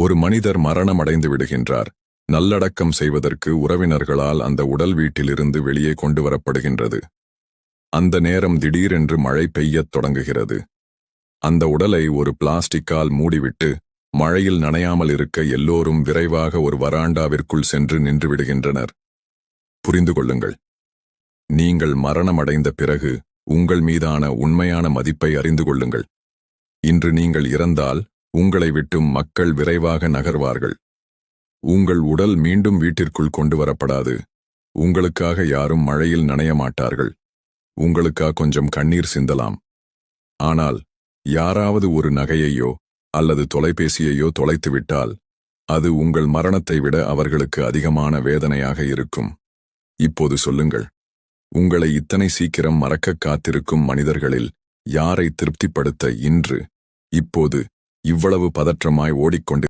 ஒரு மனிதர் மரணம் அடைந்து விடுகின்றார். நல்லடக்கம் செய்வதற்கு உறவினர்களால் அந்த உடல் வீட்டிலிருந்து வெளியே கொண்டு வரப்படுகின்றது. அந்த நேரம் திடீரென்று மழை பெய்யத் தொடங்குகிறது. அந்த உடலை ஒரு பிளாஸ்டிக்கால் மூடிவிட்டு மழையில் நனையாமல் இருக்க எல்லோரும் விரைவாக ஒரு வராண்டாவிற்குள் சென்று நின்று விடுகின்றனர். புரிந்து கொள்ளுங்கள், நீங்கள் மரணமடைந்த பிறகு உங்கள் மீதான உண்மையான மதிப்பை அறிந்து கொள்ளுங்கள். இன்று நீங்கள் இறந்தால் உங்களை விட்டும் மக்கள் விரைவாக நகர்வார்கள். உங்கள் உடல் மீண்டும் வீட்டிற்குள் கொண்டு வரப்படாது. உங்களுக்காக யாரும் மழையில் நனைய மாட்டார்கள். உங்களுக்காக கொஞ்சம் கண்ணீர் சிந்தலாம். ஆனால் யாராவது ஒரு நகையையோ அல்லது தொலைபேசியையோ தொலைத்துவிட்டால் அது உங்கள் மரணத்தை விட அவர்களுக்கு அதிகமான வேதனையாக இருக்கும். இப்போது சொல்லுங்கள், உங்களை இத்தனை சீக்கிரம் மறக்கக் காத்திருக்கும் மனிதர்களில் யாரை திருப்திப்படுத்த இப்போது இவ்வளவு பதற்றமாய் ஓடிக்கொண்டு